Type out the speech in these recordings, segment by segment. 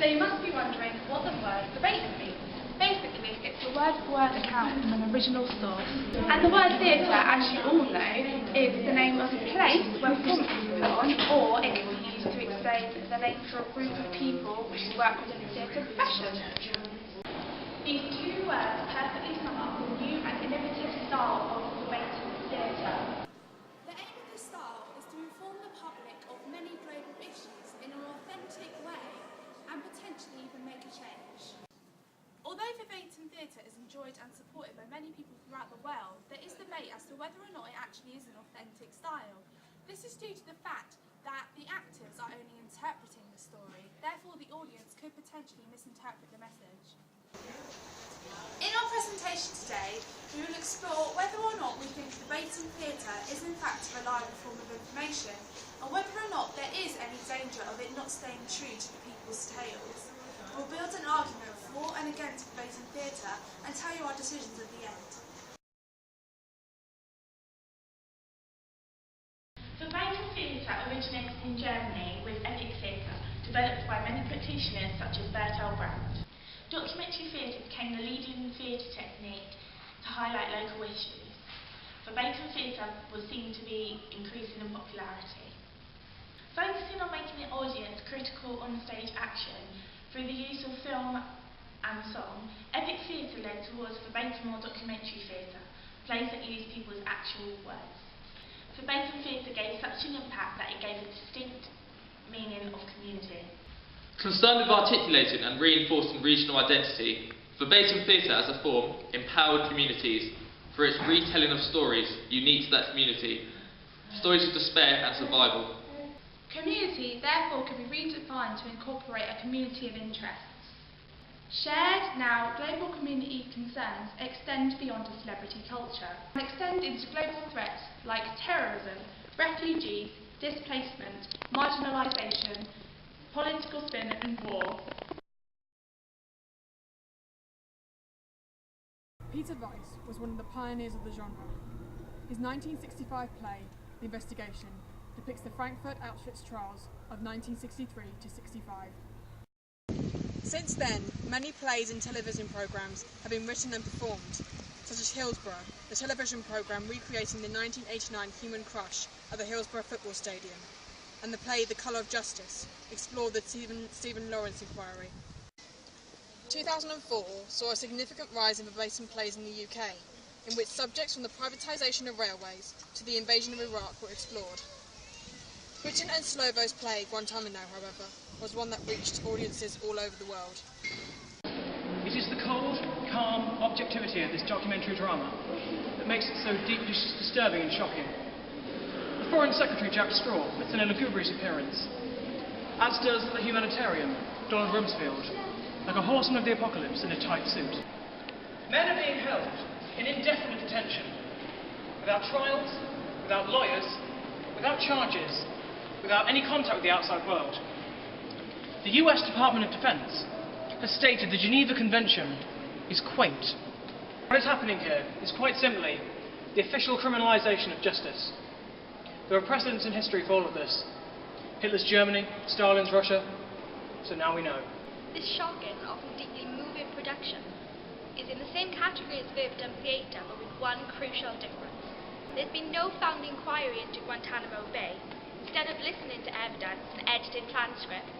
So you must be wondering what the word verbatim means. Basically, it's a word-for-word account from an original source. And the word theatre, as you all know, is the name of a place where performance is put on, or it can be used to explain the name for a group of people who work within the theatre profession. These two words perfectly sum up the new and innovative style of verbatim theatre. The aim of this style is to inform the public of many global issues in an authentic way and potentially even make a change. Although verbatim theatre is enjoyed and supported by many people throughout the world, there is debate as to whether or not it actually is an authentic style. This is due to the fact that the actors are only interpreting the story, therefore the audience could potentially misinterpret the message. In our presentation today, we will explore whether or not we think verbatim theatre is in fact a reliable form of information, and whether or not there is any danger of it not staying true to the people's tales. We'll build an argument for and against verbatim theatre and tell you our decisions at the end. Verbatim theatre originated in Germany with epic theatre, developed by many practitioners such as Bertolt Brecht. Documentary theatre became the leading theatre technique to highlight local issues. Verbatim theatre was seen to be increasing in popularity. Focusing on making the audience critical on stage action through the use of film and song, epic theatre led towards verbatim or documentary theatre, plays that use people's actual words. Verbatim theatre gave such an impact that it gave a distinct meaning of community. Concerned with articulating and reinforcing regional identity, verbatim theatre as a form empowered communities for its retelling of stories unique to that community, stories of despair and survival. Community, therefore, can be redefined to incorporate a community of interests. Shared, now global community concerns extend beyond a celebrity culture and extend into global threats like terrorism, refugees, displacement, marginalisation, political spin and war. Peter Weiss was one of the pioneers of the genre. His 1965 play, The Investigation, depicts the Frankfurt Auschwitz trials of 1963 to 65. Since then, many plays and television programmes have been written and performed, such as Hillsborough, the television programme recreating the 1989 human crush at the Hillsborough Football Stadium, and the play The Colour of Justice explored the Stephen Lawrence inquiry. 2004 saw a significant rise in verbatim plays in the UK, in which subjects from the privatisation of railways to the invasion of Iraq were explored. Quentin and Slovo's play Guantanamo, however, was one that reached audiences all over the world. It is the cold, calm objectivity of this documentary drama that makes it so deeply disturbing and shocking. The Foreign Secretary Jack Straw puts in a lugubrious appearance, as does the humanitarian Donald Rumsfeld, like a horseman of the apocalypse in a tight suit. Men are being held in indefinite detention, without trials, without lawyers, without charges, without any contact with the outside world. The US Department of Defense has stated the Geneva Convention is quaint. What is happening here is quite simply the official criminalisation of justice. There are precedents in history for all of this. Hitler's Germany, Stalin's Russia, so now we know. This shocking, often deeply moving production is in the same category as verbatim theatre, but with one crucial difference. There's been no found inquiry into Guantanamo Bay. Instead of listening to evidence and editing transcripts,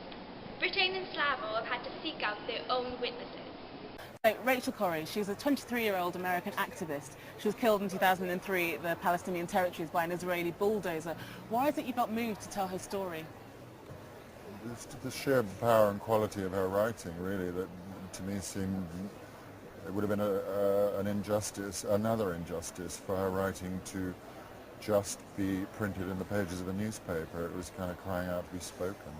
Brittain and Slavo have had to seek out their own witnesses. Rachel Corrie, she's a 23-year-old American activist. She was killed in 2003 at the Palestinian territories by an Israeli bulldozer. Why is it you felt moved to tell her story? It's the sheer power and quality of her writing, really, that to me seemed it would have been an injustice, another injustice, for her writing to just be printed in the pages of a newspaper. It was kind of crying out to be spoken.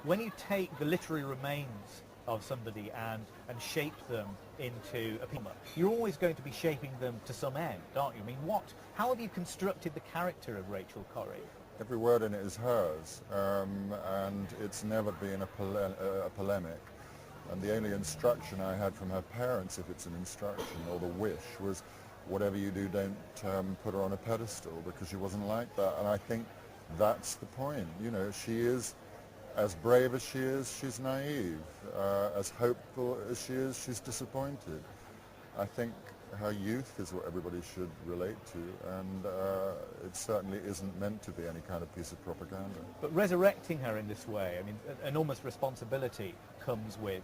When you take the literary remains of somebody and shape them into a poem, you're always going to be shaping them to some end, aren't you? I mean, how have you constructed the character of Rachel Corrie? Every word in it is hers, and it's never been a polemic. And the only instruction I had from her parents, if it's an instruction or the wish, was whatever you do, don't put her on a pedestal, because she wasn't like that. And I think that's the point. You know, she is As brave as she is, she's naive. As hopeful as she is, she's disappointed. I think her youth is what everybody should relate to, and it certainly isn't meant to be any kind of piece of propaganda. But resurrecting her in this way, I mean, enormous responsibility comes with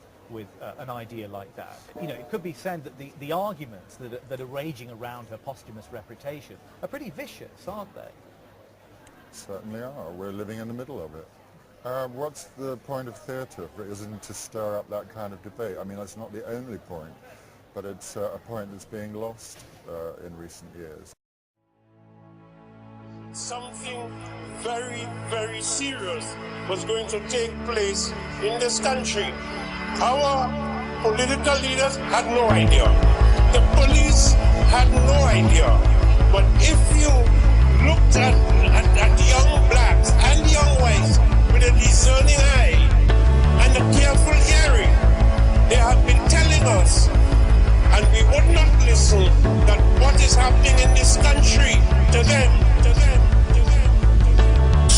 an idea like that. You know, it could be said that the arguments that are raging around her posthumous reputation are pretty vicious, aren't they? Certainly are. We're living in the middle of it. What's the point of theatre if it isn't to stir up that kind of debate? I mean, that's not the only point, but it's a point that's being lost in recent years. Something very, very serious was going to take place in this country. Our political leaders had no idea. The police had no idea. But if you looked at young blacks and young whites with a discerning eye and a careful hearing, they have been telling us, and we would not listen, that what is happening in this country to them.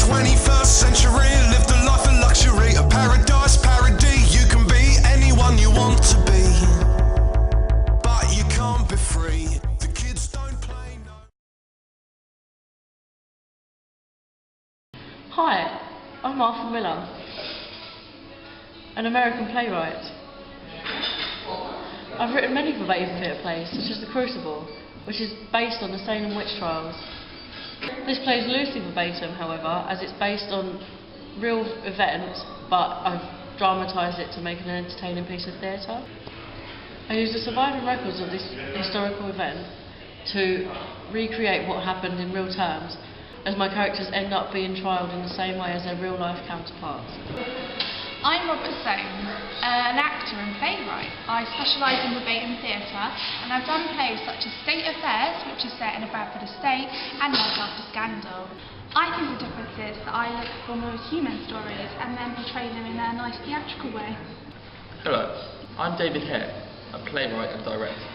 21st century, live the life of luxury, a paradise parody. You can be anyone you want to be, but you can't be free. The kids don't play no. Hi, I'm Martha Miller, an American playwright. I've written many verbatim theatre plays, such as The Crucible, which is based on the Salem witch trials. This play is loosely verbatim, however, as it's based on real events, but I've dramatised it to make an entertaining piece of theatre. I used the surviving records of this historical event to recreate what happened in real terms, as my characters end up being trialled in the same way as their real-life counterparts. I'm Robert Soames, an actor and playwright. I specialise in verbatim theatre, and I've done plays such as State Affairs, which is set in a Bradford estate, and Life After Scandal. I think the difference is that I look for more human stories and then portray them in a nice theatrical way. Hello, I'm David Hare, a playwright and director.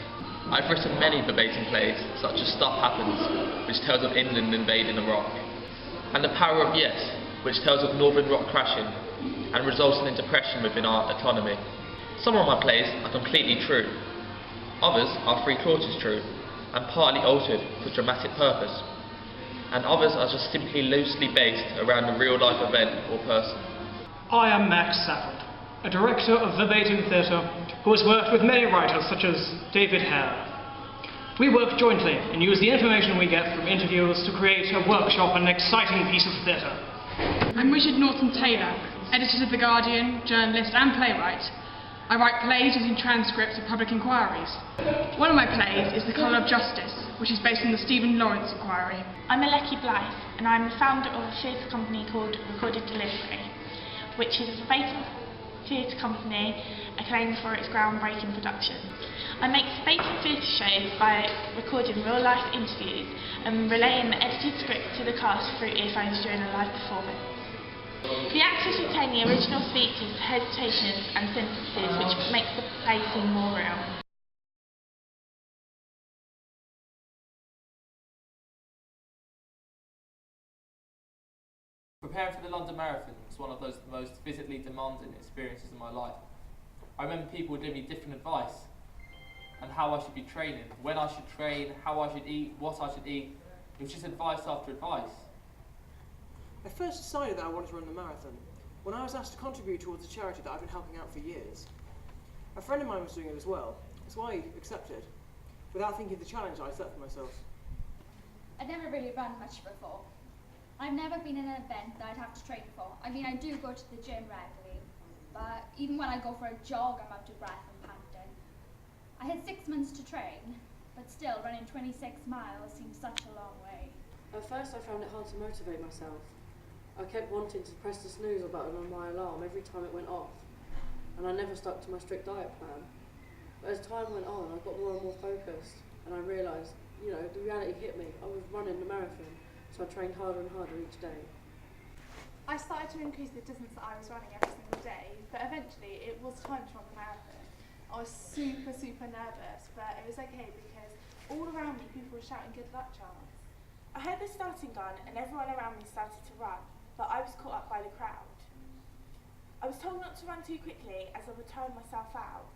I've written many verbatim plays, such as Stuff Happens, which tells of England invading Iraq, and The Power of Yes, which tells of Northern Rock crashing and resulting in depression within our economy. Some of my plays are completely true. Others are 3/4 true and partly altered for dramatic purpose. And others are just simply loosely based around a real-life event or person. I am Max Safford, a director of verbatim theatre who has worked with many writers such as David Hare. We work jointly and use the information we get from interviews to create a workshop and an exciting piece of theatre. I'm Richard Norton Taylor, editor of The Guardian, journalist and playwright. I write plays using transcripts of public inquiries. One of my plays is The Colour of Justice, which is based on the Stephen Lawrence inquiry. I'm Aleki Blythe, and I'm the founder of a theatre company called Recorded Delivery, which is a verbatim theatre company acclaimed for its groundbreaking production. I make verbatim theatre shows by recording real-life interviews and relaying the edited script to the cast through earphones during a live performance. The actors retain the original speeches, hesitations and sentences, which makes the play seem more real. Preparing for the London Marathon was one of those most physically demanding experiences of my life. I remember people would give me different advice on how I should be training, when I should train, how I should eat, what I should eat. It was just advice after advice. I first decided that I wanted to run the marathon when I was asked to contribute towards a charity that I've been helping out for years. A friend of mine was doing it as well, so I accepted, without thinking of the challenge I set for myself. I'd never really run much before. I've never been in an event that I'd have to train for. I mean, I do go to the gym regularly, but even when I go for a jog, I'm up to breath and panting. I had 6 months to train, but still, running 26 miles seems such a long way. At first, I found it hard to motivate myself. I kept wanting to press the snooze button on my alarm every time it went off, and I never stuck to my strict diet plan. But as time went on, I got more and more focused, and I realised, the reality hit me. I was running the marathon, so I trained harder and harder each day. I started to increase the distance that I was running every single day, but eventually it was time to run the marathon. I was super, super nervous, but it was okay because all around me people were shouting good luck chants. I heard the starting gun and everyone around me started to run, but I was caught up by the crowd. I was told not to run too quickly as I would tire myself out.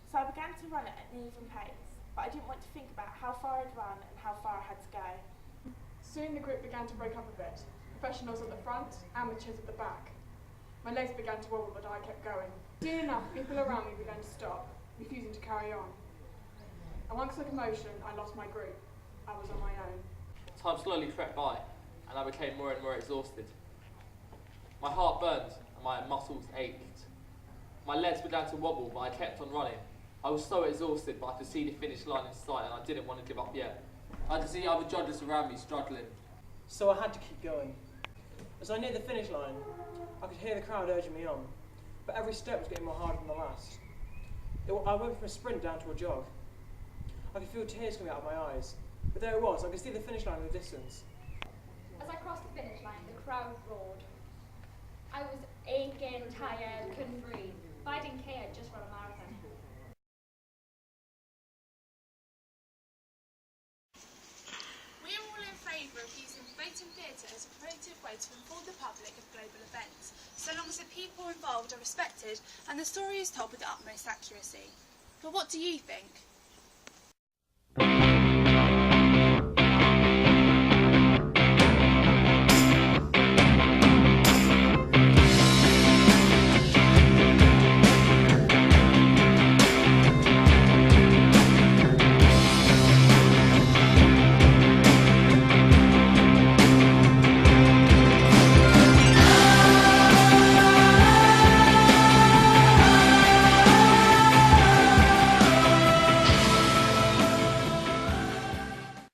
So I began to run at an even pace, but I didn't want to think about how far I'd run and how far I had to go. Soon the group began to break up a bit, professionals at the front, amateurs at the back. My legs began to wobble, but I kept going. Soon enough, people around me began to stop, refusing to carry on. Amongst the commotion, I lost my group. I was on my own. Time slowly crept by, and I became more and more exhausted. My heart burned, and my muscles ached. My legs began to wobble, but I kept on running. I was so exhausted, but I could see the finish line in sight, and I didn't want to give up yet. I could see other joggers around me struggling. So I had to keep going. As I neared the finish line, I could hear the crowd urging me on, but every step was getting more harder than the last. I went from a sprint down to a jog. I could feel tears coming out of my eyes, but there it was. I could see the finish line in the distance. As I crossed the finish line, the crowd roared. I was aching, tired, couldn't breathe, but I didn't care, just run a marathon. We are all in favour of using verbatim theatre as a creative way to inform the public of global events, so long as the people involved are respected and the story is told with the utmost accuracy. But what do you think?